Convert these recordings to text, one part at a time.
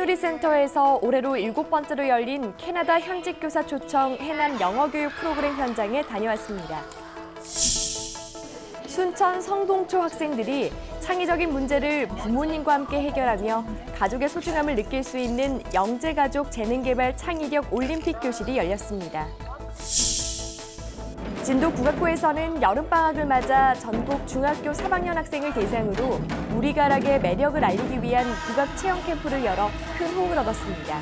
꿈누리센터에서 올해로 7번째로 열린 캐나다 현직 교사 초청 해남 영어교육 프로그램 현장에 다녀왔습니다. 순천 성동초 학생들이 창의적인 문제를 부모님과 함께 해결하며 가족의 소중함을 느낄 수 있는 영재가족 재능개발 창의력 올림픽 교실이 열렸습니다. 진도 국악고에서는 여름방학을 맞아 전국 중학교 3학년 학생을 대상으로 우리가락의 매력을 알리기 위한 국악 체험 캠프를 열어 큰 호응을 얻었습니다.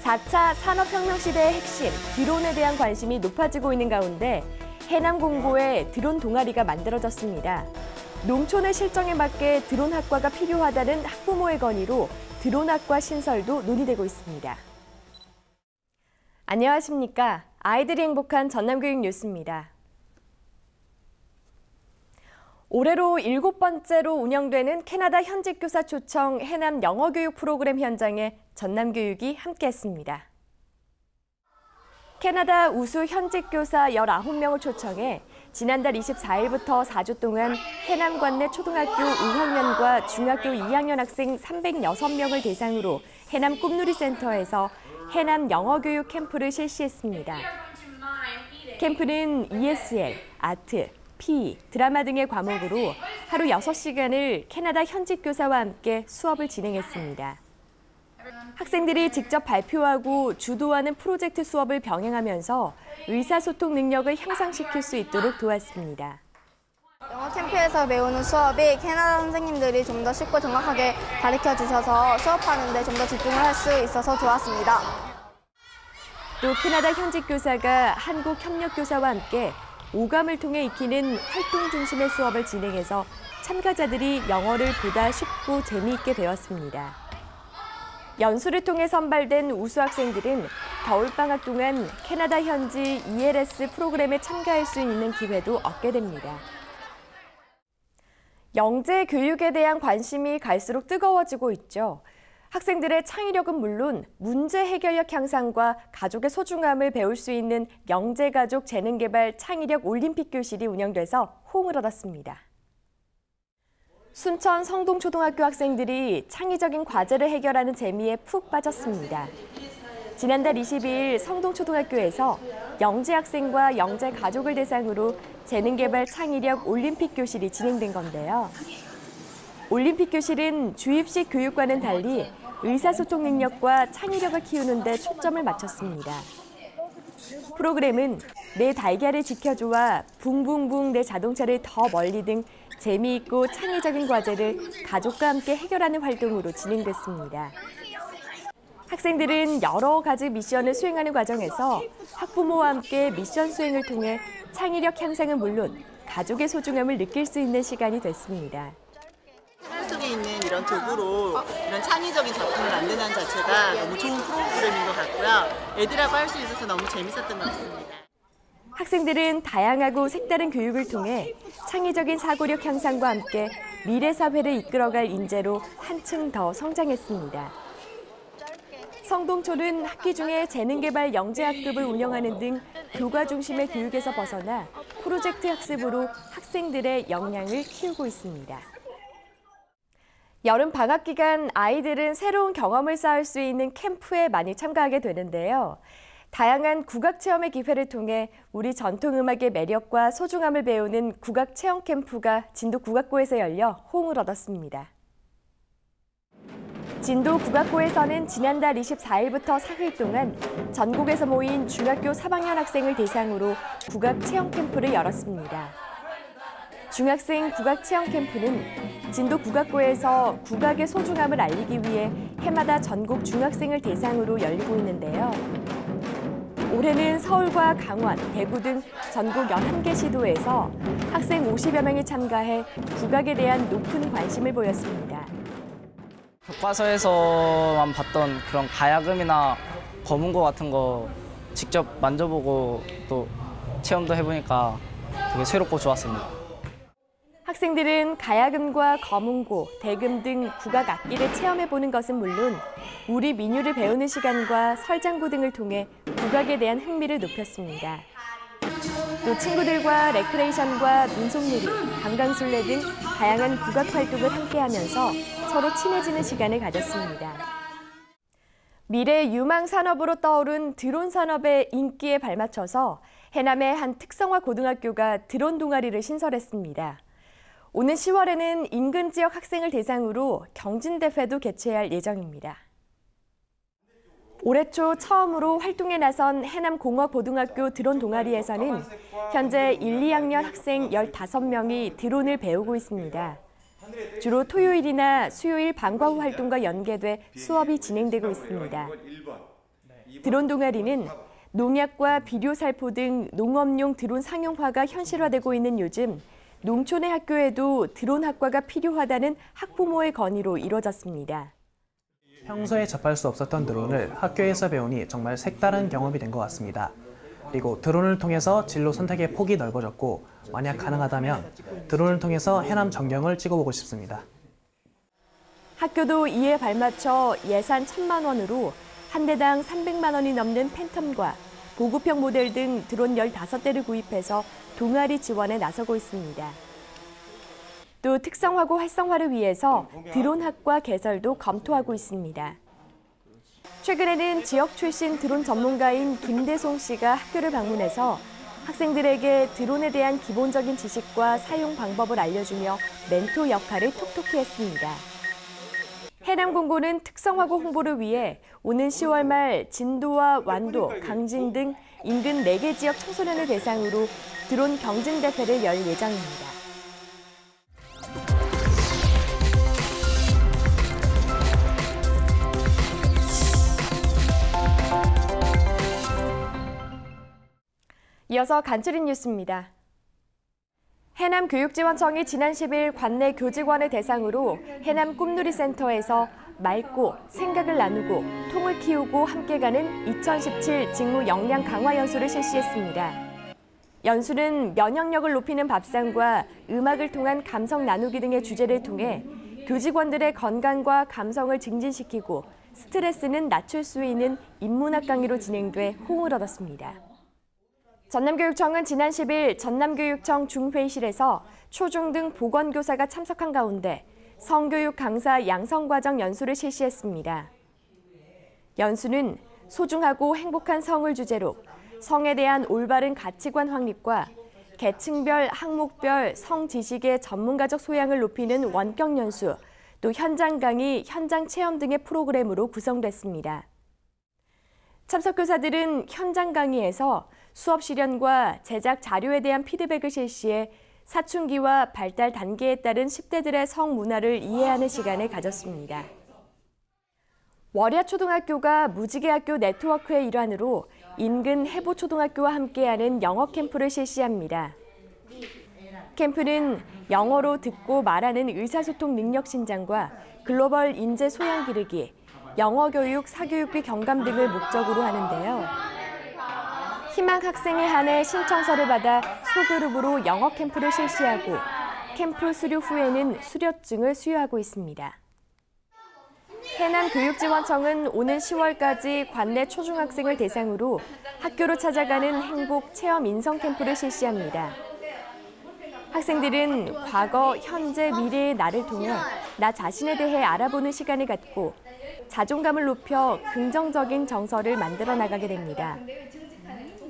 4차 산업혁명 시대의 핵심, 드론에 대한 관심이 높아지고 있는 가운데 해남공고에 드론 동아리가 만들어졌습니다. 농촌의 실정에 맞게 드론학과가 필요하다는 학부모의 건의로 드론학과 신설도 논의되고 있습니다. 안녕하십니까? 아이들이 행복한 전남교육 뉴스입니다. 올해로 7번째로 운영되는 캐나다 현직 교사 초청 해남 영어교육 프로그램 현장에 전남교육이 함께했습니다. 캐나다 우수 현직 교사 19명을 초청해 지난달 24일부터 4주 동안 해남 관내 초등학교 5학년과 중학교 2학년 학생 306명을 대상으로 해남 꿈누리센터에서 해남 영어교육 캠프를 실시했습니다. 캠프는 ESL, 아트, PE, 드라마 등의 과목으로 하루 6시간을 캐나다 현직 교사와 함께 수업을 진행했습니다. 학생들이 직접 발표하고 주도하는 프로젝트 수업을 병행하면서 의사소통 능력을 향상시킬 수 있도록 도왔습니다. 영어 캠프에서 배우는 수업이 캐나다 선생님들이 좀 더 쉽고 정확하게 가르쳐 주셔서 수업하는 데 좀 더 집중을 할 수 있어서 좋았습니다. 또 캐나다 현직 교사가 한국 협력 교사와 함께 오감을 통해 익히는 활동 중심의 수업을 진행해서 참가자들이 영어를 보다 쉽고 재미있게 배웠습니다. 연수를 통해 선발된 우수 학생들은 겨울방학 동안 캐나다 현지 ELS 프로그램에 참가할 수 있는 기회도 얻게 됩니다. 영재 교육에 대한 관심이 갈수록 뜨거워지고 있죠. 학생들의 창의력은 물론 문제 해결력 향상과 가족의 소중함을 배울 수 있는 영재가족 재능개발 창의력 올림픽 교실이 운영돼서 호응을 얻었습니다. 순천 성동초등학교 학생들이 창의적인 과제를 해결하는 재미에 푹 빠졌습니다. 지난달 22일 성동초등학교에서 영재 학생과 영재 가족을 대상으로 재능개발 창의력 올림픽 교실이 진행된 건데요. 올림픽 교실은 주입식 교육과는 달리 의사소통 능력과 창의력을 키우는 데 초점을 맞췄습니다. 프로그램은 내 달걀을 지켜줘와 붕붕붕 내 자동차를 더 멀리 등 재미있고 창의적인 과제를 가족과 함께 해결하는 활동으로 진행됐습니다. 학생들은 여러 가지 미션을 수행하는 과정에서 학부모와 함께 미션 수행을 통해 창의력 향상은 물론 가족의 소중함을 느낄 수 있는 시간이 됐습니다. 생활 속에 있는 이런 도구로 이런 창의적인 작품을 만드는 자체가 너무 좋은 프로그램인 것 같고요. 애들하고 할 수 있어서 너무 재밌었던 것 같습니다. 학생들은 다양하고 색다른 교육을 통해 창의적인 사고력 향상과 함께 미래 사회를 이끌어갈 인재로 한층 더 성장했습니다. 성동초는 학기 중에 재능개발 영재학급을 운영하는 등 교과 중심의 교육에서 벗어나 프로젝트 학습으로 학생들의 역량을 키우고 있습니다. 여름 방학 기간 아이들은 새로운 경험을 쌓을 수 있는 캠프에 많이 참가하게 되는데요. 다양한 국악 체험의 기회를 통해 우리 전통음악의 매력과 소중함을 배우는 국악 체험 캠프가 진도 국악고에서 열려 호응을 얻었습니다. 진도 국악고에서는 지난달 24일부터 4일 동안 전국에서 모인 중학교 3학년 학생을 대상으로 국악 체험 캠프를 열었습니다. 중학생 국악 체험 캠프는 진도 국악고에서 국악의 소중함을 알리기 위해 해마다 전국 중학생을 대상으로 열리고 있는데요. 올해는 서울과 강원, 대구 등 전국 11개 시도에서 학생 50여 명이 참가해 국악에 대한 높은 관심을 보였습니다. 교과서에서만 봤던 그런 가야금이나 검은고 같은 거 직접 만져보고 또 체험도 해보니까 되게 새롭고 좋았습니다. 학생들은 가야금과 검은고, 대금 등 국악 악기를 체험해보는 것은 물론 우리 민요를 배우는 시간과 설장구 등을 통해 국악에 대한 흥미를 높였습니다. 또 친구들과 레크레이션과 민속놀이, 강강술래 등 다양한 국악 활동을 함께하면서 서로 친해지는 시간을 가졌습니다. 미래 유망 산업으로 떠오른 드론 산업의 인기에 발맞춰서 해남의 한 특성화 고등학교가 드론 동아리를 신설했습니다. 오는 10월에는 인근 지역 학생을 대상으로 경진대회도 개최할 예정입니다. 올해 초 처음으로 활동에 나선 해남공업고등학교 드론 동아리에서는 현재 1, 2학년 학생 15명이 드론을 배우고 있습니다. 주로 토요일이나 수요일 방과 후 활동과 연계돼 수업이 진행되고 있습니다. 드론 동아리는 농약과 비료살포 등 농업용 드론 상용화가 현실화되고 있는 요즘 농촌의 학교에도 드론 학과가 필요하다는 학부모의 건의로 이루어졌습니다. 평소에 접할 수 없었던 드론을 학교에서 배우니 정말 색다른 경험이 된 것 같습니다. 그리고 드론을 통해서 진로 선택의 폭이 넓어졌고 만약 가능하다면 드론을 통해서 해남 전경을 찍어보고 싶습니다. 학교도 이에 발맞춰 예산 1,000만 원으로 한 대당 300만 원이 넘는 팬텀과 보급형 모델 등 드론 15대를 구입해서 동아리 지원에 나서고 있습니다. 또 특성화고 활성화를 위해서 드론학과 개설도 검토하고 있습니다. 최근에는 지역 출신 드론 전문가인 김대송 씨가 학교를 방문해서 학생들에게 드론에 대한 기본적인 지식과 사용 방법을 알려주며 멘토 역할을 톡톡히 했습니다. 해남공고는 특성화고 홍보를 위해 오는 10월 말 진도와 완도, 강진 등 인근 4개 지역 청소년을 대상으로 드론 경진대회를 열 예정입니다. 이어서 간추린 뉴스입니다. 해남교육지원청이 지난 10일 관내 교직원을 대상으로 해남 꿈누리센터에서 맑고 생각을 나누고 통을 키우고 함께 가는 2017 직무 역량 강화 연수를 실시했습니다. 연수는 면역력을 높이는 밥상과 음악을 통한 감성 나누기 등의 주제를 통해 교직원들의 건강과 감성을 증진시키고 스트레스는 낮출 수 있는 인문학 강의로 진행돼 호응을 얻었습니다. 전남교육청은 지난 10일 전남교육청 중회의실에서 초중 등 보건교사가 참석한 가운데 성교육 강사 양성과정 연수를 실시했습니다. 연수는 소중하고 행복한 성을 주제로 성에 대한 올바른 가치관 확립과 계층별, 학목별 성 지식의 전문가적 소양을 높이는 원격 연수, 또 현장 강의, 현장 체험 등의 프로그램으로 구성됐습니다. 참석 교사들은 현장 강의에서 수업 실현과 제작 자료에 대한 피드백을 실시해 사춘기와 발달 단계에 따른 10대들의 성 문화를 이해하는 시간을 가졌습니다. 월야초등학교가 무지개학교 네트워크의 일환으로 인근 해보초등학교와 함께하는 영어 캠프를 실시합니다. 캠프는 영어로 듣고 말하는 의사소통 능력 신장과 글로벌 인재 소양 기르기, 영어 교육, 사교육비 경감 등을 목적으로 하는데요. 희망 학생에 한해 신청서를 받아 소그룹으로 영어 캠프를 실시하고 캠프 수료 후에는 수료증을 수여하고 있습니다. 해남교육지원청은 오는 10월까지 관내 초중학생을 대상으로 학교로 찾아가는 행복 체험 인성 캠프를 실시합니다. 학생들은 과거, 현재, 미래의 나를 통해 나 자신에 대해 알아보는 시간을 갖고 자존감을 높여 긍정적인 정서를 만들어 나가게 됩니다.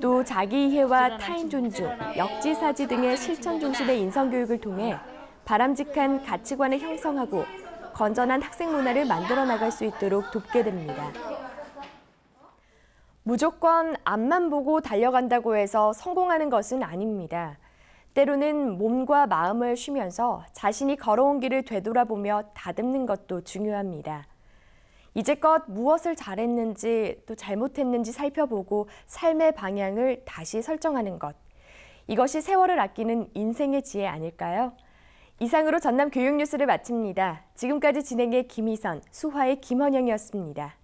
또 자기 이해와 타인 존중, 역지사지 등의 실천 중심의 인성교육을 통해 바람직한 가치관을 형성하고 건전한 학생 문화를 만들어 나갈 수 있도록 돕게 됩니다. 무조건 앞만 보고 달려간다고 해서 성공하는 것은 아닙니다. 때로는 몸과 마음을 쉬면서 자신이 걸어온 길을 되돌아보며 다듬는 것도 중요합니다. 이제껏 무엇을 잘했는지 또 잘못했는지 살펴보고 삶의 방향을 다시 설정하는 것. 이것이 세월을 아끼는 인생의 지혜 아닐까요? 이상으로 전남 교육뉴스를 마칩니다. 지금까지 진행의 김희선, 수화의 김헌영이었습니다.